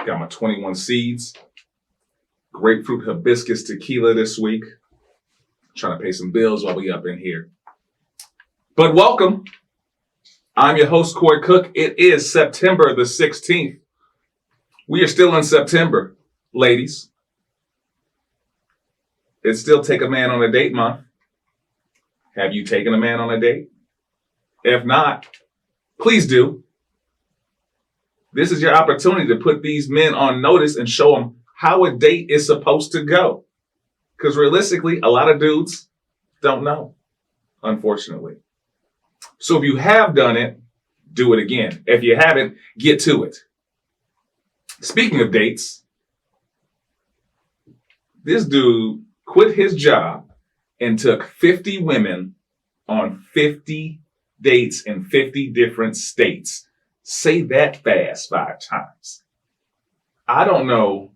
Got my 21 seeds. Grapefruit hibiscus tequila this week. Trying to pay some bills while we up in here. But welcome. I'm your host, Coy Cook. It is September the 16th. We are still in September, ladies. It's still Take a Man on a Date month. Have you taken a man on a date? If not, please do. This is your opportunity to put these men on notice and show them how a date is supposed to go. Because realistically, a lot of dudes don't know, unfortunately. So if you have done it, do it again. If you haven't, get to it. Speaking of dates, this dude quit his job and took 50 women on 50 dates in 50 different states. Say that fast 5 times. I don't know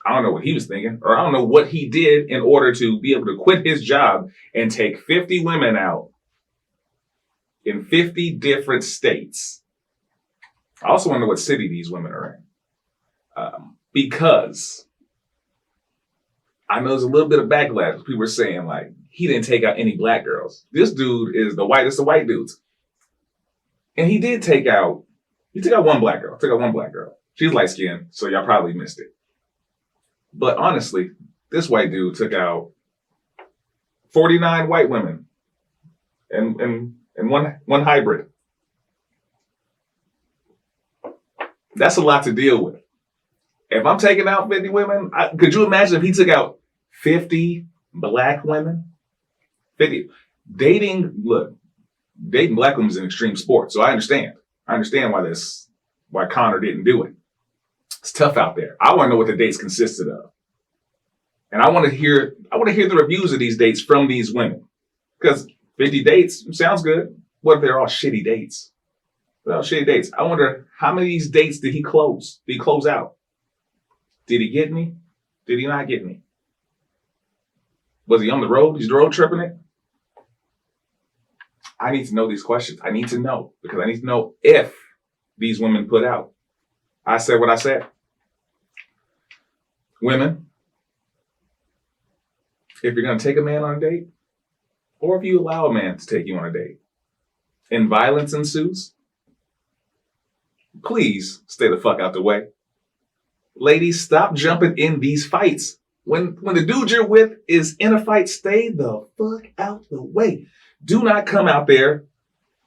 what he was thinking, or I don't know what he did in order to be able to quit his job and take 50 women out in 50 different states. I also want to know what city these women are in. Because I know there's a little bit of backlash. People are saying, like, he didn't take out any black girls. This dude is the whitest of white dudes. And he took out one black girl. She's light skinned, so y'all probably missed it. But honestly, this white dude took out 49 white women and one hybrid. That's a lot to deal with. If I'm taking out 50 women, could you imagine if he took out 50 black women? 50. Dating black women is an extreme sport, so I understand. I understand why Connor didn't do it. It's tough out there. I want to know what the dates consisted of. And I want to hear the reviews of these dates from these women. Because 50 dates sounds good. What if they're all shitty dates? Well, shitty dates. I wonder how many of these dates did he close? Did he close out? Did he get me? Did he not get me? Was he on the road? He's road tripping it? I need to know these questions. I need to know, because I need to know if these women put out. I said what I said. Women, if you're going to take a man on a date, or if you allow a man to take you on a date, and violence ensues, please stay the fuck out the way. Ladies, stop jumping in these fights. When the dude you're with is in a fight, stay the fuck out the way. Do not come out there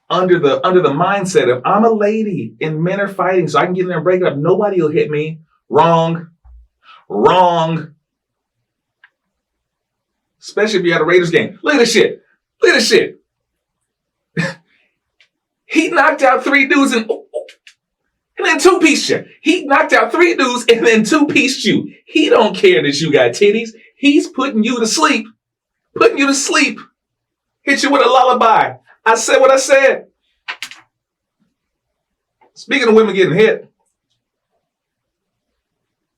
under the mindset of, I'm a lady and men are fighting, so I can get in there and break it up. Nobody will hit me. Wrong. Especially if you're at a Raiders game. Look at this shit. He knocked out 3 dudes and then 2-piece you. He knocked out 3 dudes and then 2-piece you. He don't care that you got titties. He's putting you to sleep. Hit you with a lullaby. I said what I said. Speaking of women getting hit,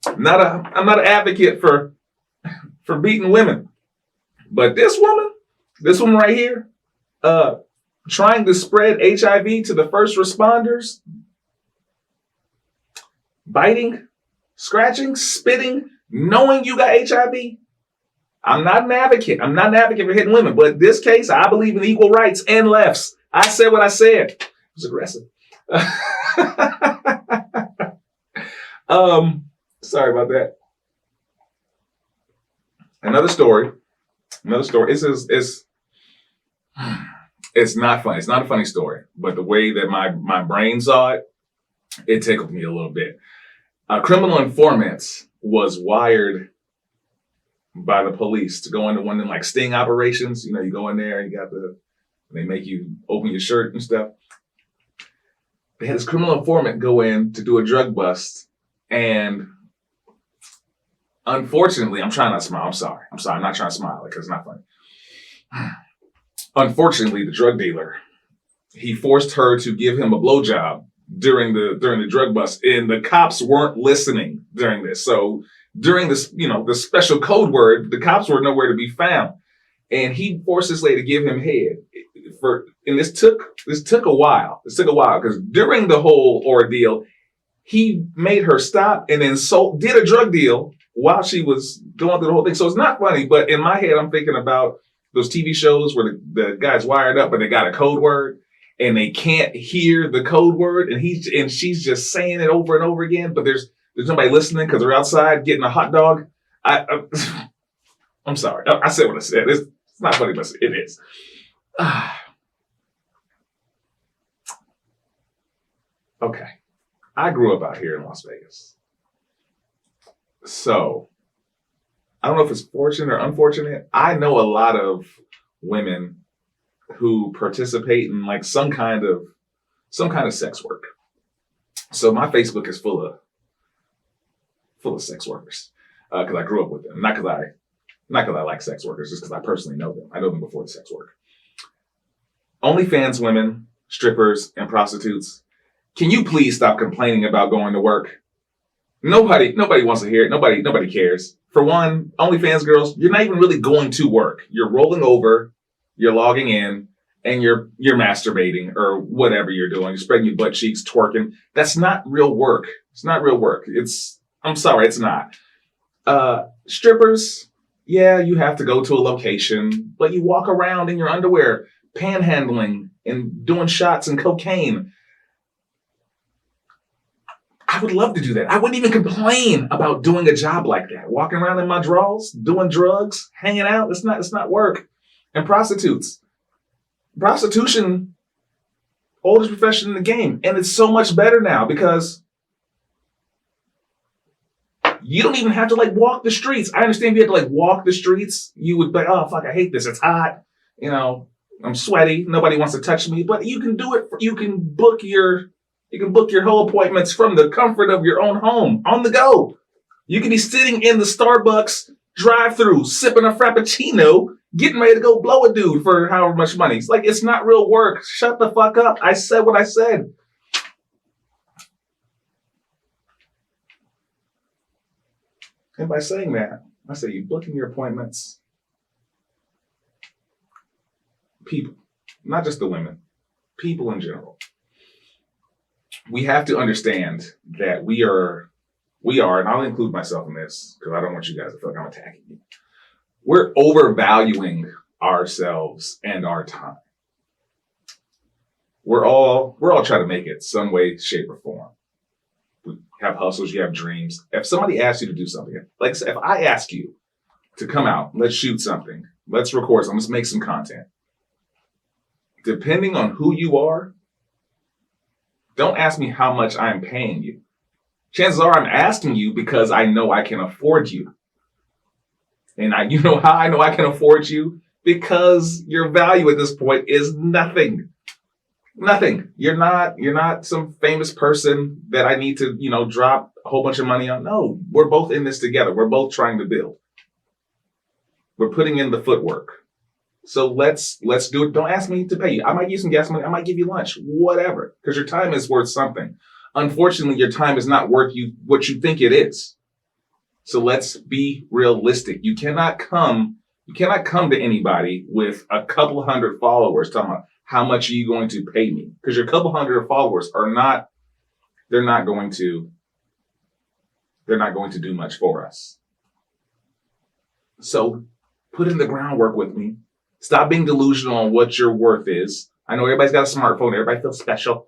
I'm not an advocate for beating women. But this woman right here, trying to spread H.I.V. to the first responders, biting, scratching, spitting, knowing you got H.I.V. I'm not an advocate for hitting women, but in this case, I believe in equal rights and lefts. I said what I said. It was aggressive. Sorry about that. Another story. It's not funny. It's not a funny story, but the way that my brain saw it, it tickled me a little bit. Criminal informants was wired by the police to go into one of them like sting operations. You know, you go in there and they make you open your shirt and stuff. They had this criminal informant go in to do a drug bust, and unfortunately, I'm trying not to smile. I'm sorry. I'm not trying to smile because it's not funny. Unfortunately, the drug dealer, he forced her to give him a blowjob during the drug bust, and the cops weren't listening during this. So during this, the special code word, the cops were nowhere to be found, and he forced this lady to give him head. And this took a while. This took a while because during the whole ordeal, he made her stop and then did a drug deal while she was going through the whole thing. So it's not funny, but in my head, I'm thinking about those TV shows where the guy's wired up, but they got a code word and they can't hear the code word, and she's just saying it over and over again, but there's nobody listening because they're outside getting a hot dog. I'm sorry. I said what I said. It's not funny, but it is. Okay. I grew up out here in Las Vegas. So I don't know if it's fortunate or unfortunate. I know a lot of women who participate in like some kind of sex work. So my Facebook is full of sex workers because I grew up with them. Not because I like sex workers, just because I personally know them. I know them before the sex work. OnlyFans women, strippers, and prostitutes. Can you please stop complaining about going to work? Nobody wants to hear it. Nobody cares. For one, OnlyFans girls, you're not even really going to work. You're rolling over, you're logging in, and you're masturbating or whatever you're doing. You're spreading your butt cheeks, twerking. That's not real work. It's not real work. I'm sorry, it's not. Strippers, yeah, you have to go to a location, but you walk around in your underwear, panhandling and doing shots and cocaine. I would love to do that. I wouldn't even complain about doing a job like that. Walking around in my drawers, doing drugs, hanging out. It's not work. And prostitutes. Prostitution, oldest profession in the game. And it's so much better now because you don't even have to like walk the streets. I understand if you had to like walk the streets, you would be like, oh fuck, I hate this. It's hot. You know, I'm sweaty. Nobody wants to touch me. But you can do it. You can book your whole appointments from the comfort of your own home on the go. You can be sitting in the Starbucks drive-thru, sipping a Frappuccino, getting ready to go blow a dude for however much money. It's like, it's not real work. Shut the fuck up. I said what I said. And by saying that, I say you booking your appointments. People, not just the women, people in general. We have to understand that we are, and I'll include myself in this because I don't want you guys to feel like I'm attacking you. We're overvaluing ourselves and our time. We're all trying to make it some way, shape, or form. We have hustles, you have dreams. If somebody asks you to do something, like I said, if I ask you to come out, let's shoot something, let's record something, let's make some content. Depending on who you are, don't ask me how much I'm paying you. Chances are I'm asking you because I know I can afford you. And you know how I know I can afford you? Because your value at this point is nothing. Nothing. You're not some famous person that I need to, drop a whole bunch of money on. No, we're both in this together. We're both trying to build. We're putting in the footwork. So let's do it. Don't ask me to pay you. I might give you some gas money. I might give you lunch, whatever, because your time is worth something. Unfortunately, your time is not worth what you think it is. So let's be realistic. You cannot come to anybody with a couple hundred followers talking about how much are you going to pay me? Because your couple hundred followers they're not going to do much for us. So put in the groundwork with me. Stop being delusional on what your worth is. I know everybody's got a smartphone. Everybody feels special.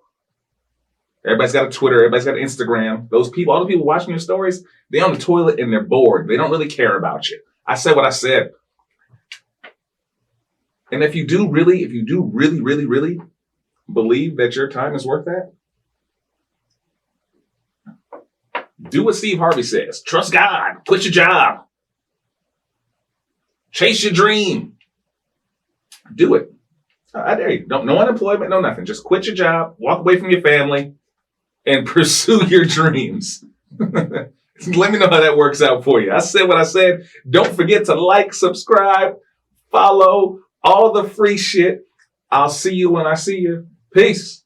Everybody's got a Twitter. Everybody's got an Instagram. All the people watching your stories, they're on the toilet and they're bored. They don't really care about you. I said what I said. And if you do really, really believe that your time is worth that, do what Steve Harvey says. Trust God. Quit your job. Chase your dream. Do it. I dare you. No unemployment, no nothing. Just quit your job, walk away from your family, and pursue your dreams. Let me know how that works out for you. I said what I said. Don't forget to like, subscribe, follow, all the free shit. I'll see you when I see you. Peace.